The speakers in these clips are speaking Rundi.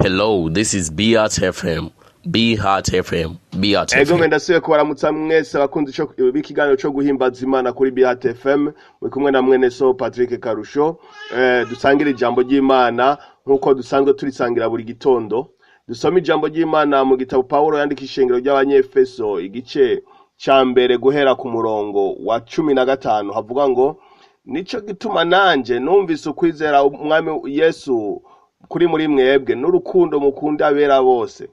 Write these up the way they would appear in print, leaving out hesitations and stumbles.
Hello, this is Beat FM. Beat FM. Beat Ego FM. ndasuye kubaramutsa mwese abakunzi b'ikiganiro cyo guhimbaza Imana kuri Beat FM. Muri kumwe na mwene so Patrick Karusho. Dusangira ijambo ry'Imana nkuko dusanzwe turisangira buri gitondo. Dusoma ijambo ry'Imana mu gitabo Paulo yandika ishengero ry'Abanyefeso igice ca mbere guhera ku murongo wa 15 havuga ngo nico gituma nanje numvise ukwizera umwami Yesu kuri muri mwebwe n'urukundo mukunda abera bose.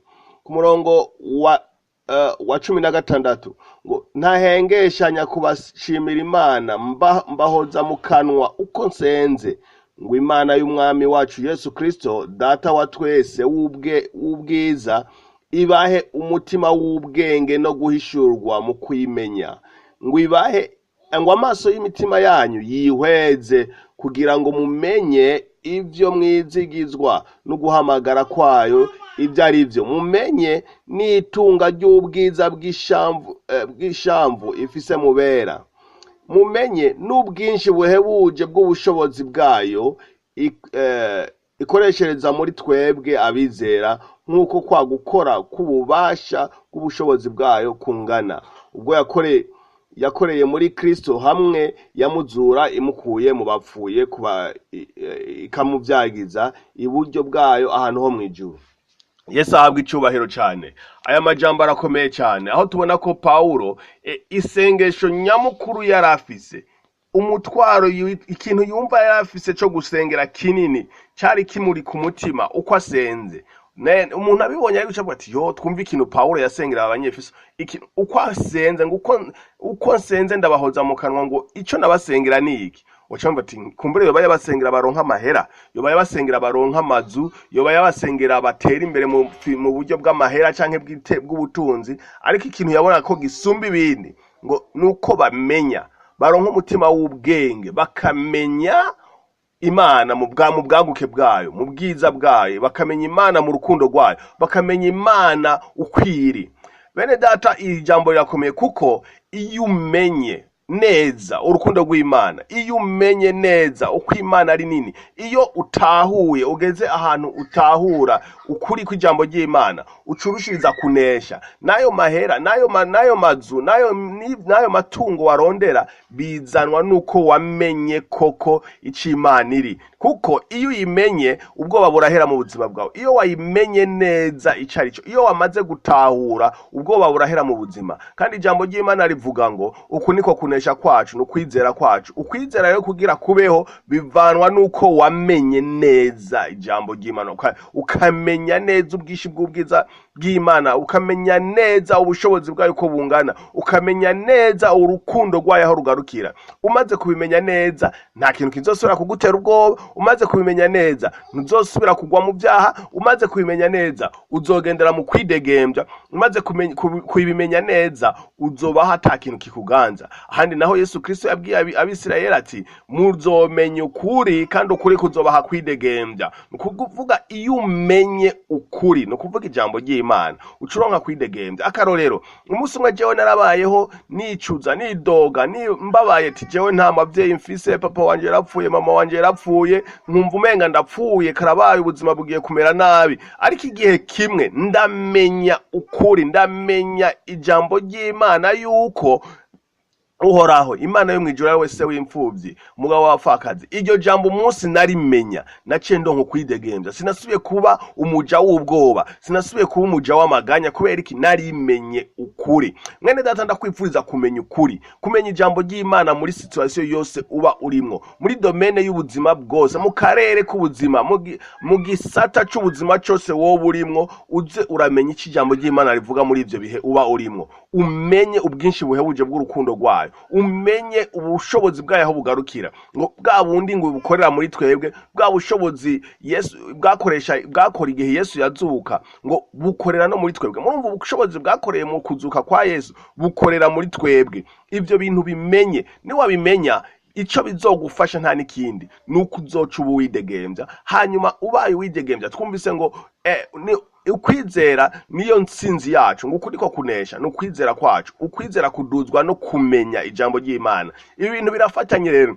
Ku murongo wa 16 ngo ntahengeshanya kubashimira Imana mbahoza mu kanwa uko nsenze ngo Imana y'umwami wacu Yesu Kristo data wa twese w'ubwiza ibahe umutima w'ubwenge no guhishurwa mu kwimenya ngo ibahe ngo amaso y'imitima yanyu yihweze kugira ngo mumenye ivyo mwizigizwa no guhamagara kwayo ibyo ari byo mumenye n'itunga ry'ubwiza bw'ishamvu ifise mubera mumenye n'ubwinshi buhebuje bw'ubushobozi bwayo ikoreshereza muri twebwe abizera nk'uko kwa gukora k'ububasha bw'ubushobozi bwayo kungana ubwo yakoreye muri Kristo hamwe yamuzura imukuye mu bapfuye kuba ikamubyagiza iburyo bwayo ahantu ho mwijuru. Yesu ahabwa icubahiro cyane. Aya majambo arakomeye cyane aho tubona ko Paulo isengesho nyamukuru yarafise umutwaro ikintu yumva yarafise cyo gusengera kinini cyari kimuri ku mutima uko asenze. Umuntu abibonye ari guca ati yo twumva ikintu Paulo yasengera Abanyefeso uko asenze ngo uko nsenze ndabahoza mu kanwa ngo ico nabasengera ni iki. Wacamba ati kumbure yoba yabasengera baronka amahera, yoba yabasengera baronka amazu, yoba yabasengera batera imbere mu buryo bw'amahera canke bw'ubutunzi, ariko ikintu yabona ko gisumba ibindi ngo nuko bamenya baronka umutima w'ubwenge bakamenya Imana mu bwaguke bwayo mu bwiza bwayo bakamenya Imana mu rukundo rwayo bakamenya Imana ukwiri. Bene data ijambo rirakomeye kuko iyo umenye neza urukundo rw'Imana, iyo umenye neza uko Imana ari nini, iyo utahuye ugeze ahantu utahura ukuri kw'ijambo ry'Imana ucurushiriza kunesha nayo mahera nayo mazu nayo matungo warondera bizanwa nuko wamenye koko ico Imana iri. Kuko iyo uyimenye ubwoba burahera mu buzima bwawe, iyo wayimenye neza icarico, iyo wamaze gutahura ubwoba burahera mu buzima. Kandi ijambo ry'Imana rivuga ngo uku niko kunesha kwacu no kwizera kwacu. Ukwizera rero kugira kubeho bivanwa nuko wamenye neza ijambo ry'Imana, ukamenya neza ubwishi bw'ubwiza bw'Imana, ukamenya neza ubushobozi bwayo ko bungana, ukamenya neza urukundo rwayo aho rugarukira. Umaze kubimenya neza nta kintu kizosubira kugutera ubwoba. Umaze kubimenya neza ntuzosubira kugwa mu byaha. Umaze kubimenya neza uzogendera mu kwidegembya. Umaze kubimenya neza uzobaho ata kintu kikuganza. Ahandi naho Yesu Kristo yabwiye Abisirayeli ati muzomenya ukuri kandi ukuri kuzobaha kwidegembya. Nukuvuga iyo umenye ukuri no kuvuga ijambo ry'Imana ucuronka kwidegembya. Akarorero umunsi umwe jewe narabayeho nicuza nidoga mbabaye ati jewe nta mavyeyi mfise, papa wanje yarapfuye, mama wanje yarapfuye, nkumva umenga ndapfuye karabaye ubuzima bugiye kumera nabi. Ariko igihe kimwe ndamenya ukuri, ndamenya ijambo ry'Imana yuko Uhoraho Imana yo mwijuru ari wese w'imfuvyi umugabo w'abapfakazi. Iryo jambo umunsi narimenya naciye ndonko kwidegembya, sinasubiye kuba umuja w'ubwoba, sinasubiye kuba umuja w'amaganya kubera iki narimenye ukuri. Mwene data ndakwifuriza kumenya ukuri, kumenya ijambo ry'Imana muri situation yose uba urimwo, muri domaine y'ubuzima bwose, mu karere k'ubuzima, mu gisata c'ubuzima cyose wowe urimwo, uze uramenya iki ijambo ry'Imana rivuga muri ivyo bihe uba urimwo. Umenye ubwinshi buhebuje bw'urukundo rwayo, umenye ubushobozi bwayo aho bugarukira, ngo bwa bundi ngo bukorera muri twebwe, bwa bushobozi Yesu bwakora igihe Yesu yazuka ngo bukorera no muri twebwe. Murumva ubushobozi bwakoreye mu kuzuka kwa Yesu bukorera muri twebwe. Ivyo bintu bimenye, ni wabimenya ico bizogufasha nta nikindi nuko uzoca uwidegembya. Hanyuma ubaye widegembya twumvise ngo ukwizera niyo ntsinzi yacu, ngo ukuri ko kunesha no kwizera kwacu, ukwizera kuduzwa no kumenya ijambo ry'Imana. Ibi bintu birafatanye rero.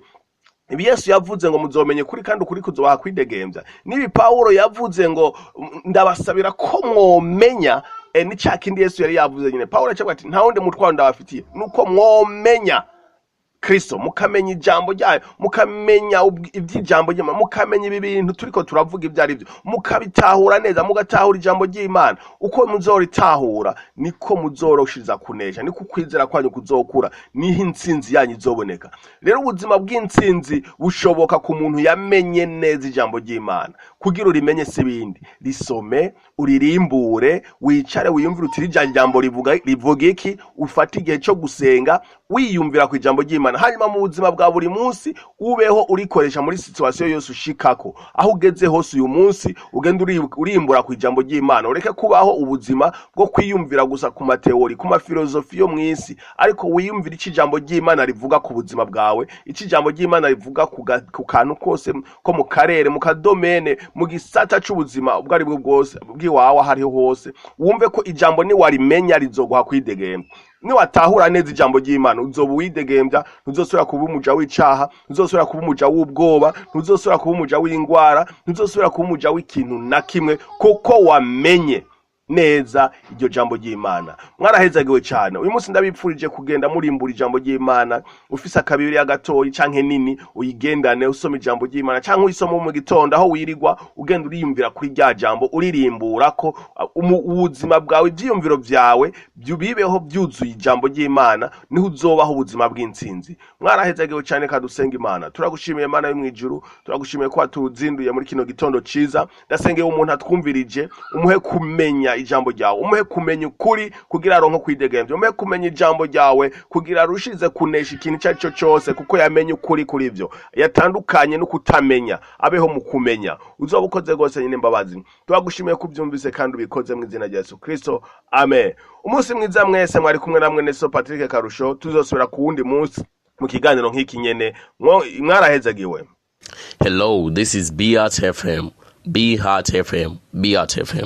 ibi Yesu yavuze ngo muzomenye kuri kandi ukuri kuzobaha kwidegembya, nibi Pawulo yavuze ngo ndabasabira ko mwomenya, ni cya kindi Yesu yari yavuze nyine. Pawulo acavuga ati nta wundi mutwaro ndabafitiye nuko mwomenya Kristo, mukamenya ijambo ryayo, mukamenya iby'ijambo ry'Imana, mukamenya ibi bintu turiko turavuga ibyo ari byo, mukabitahura neza, mugatahura ijambo ry'Imana. Uko muzoritahura niko muzoroshiza kunesha, niko kwizera kwanyu kuzokura, niho intsinzi yanyu izoboneka. Rero ubuzima bw'intsinzi bushoboka ku muntu yamenye neza ijambo ry'Imana. Kugira urimenye sibindi, risome, uririmbure, wicare wiyumvire uti ijambo jambo rivuga iki, ufata igihe cyo gusenga wiyumvira ku ijambo ry'Imana. Hanyuma mu buzima bwa buri munsi ubeho urikoresha muri situation yose ushikako, aho ugeze hose uyu munsi ugenda urimbura ku ijambo ry'Imana. Ureke kubaho ubuzima bwo kwiyumvira gusa ku mateori, ku mafilozofi yo mwisi, ariko wiyumvira iki ijambo ry'Imana rivuga ku buzima bwawe, iki ijambo ry'Imana rivuga ku kantu kose ko mu karere, mu kadomene, mu gisata c'ubuzima ubwo ari bwo bwose bw'iwawe hariho hose. Wumve ko ijambo ni warimenya rizoguha kwidegembya. Ni watahura neza ijambo ry'Imana uzoba widegembya, ntuzosubira kuba umuja w'icaha, ntuzosubira kuba umuja w'ubwoba, ntuzosubira kuba umuja w'ingwara, ntuzosubira kuba umuja w'ikintu na kimwe, kuko wamenye neza iryo jambo ry'Imana. Mwarahezagiwe cyane. Uyu munsi ndabipfurije kugenda murimbura ijambo ry'Imana, ufise akabiri ya gatoyi canke nini uyigendane usoma ijambo ry'Imana, canke uyisoma mu gitondo aho wirigwa ugenda uriyumvira kuri rya jambo, uririmbura ko ubuzima bwawe, ivyiyumviro vyawe bibeho byuzuye ijambo ry'Imana, niho uzobaho ubuzima bw'intsinzi. Mwarahezagiwe cyane kadusenga Imana. Turagushimiye Mana yo mwijuru, turagushimiye ko watuzinduye muri kino gitondo ciza. Ndasengeye umuntu atwumvirije, umuhe kumenya ijambo ryawe, umuhe kumenya ukuri kugira aronko kwidegembya, umuhe kumenya ijambo ryawe kugira arushize kunesha ikintu cyaco cyose, kuko yamenye ukuri kuri byo, yatandukanye no kutamenya, abeho mu kumenya. Uzoba ukoze gose nyine mbabazi. Turagushimiye kubyumvise kandi ubikoze mu izina rya Yesu Kristo, amen. Umunsi mwiza mwese, mwari kumwe namwe Neso Patrick Karusho. Tuzosubira ku wundi munsi mu kiganiro nk'iki nyene. Mwarahezagiwe. Hello, this is Beat FM. Beat FM. Beat FM.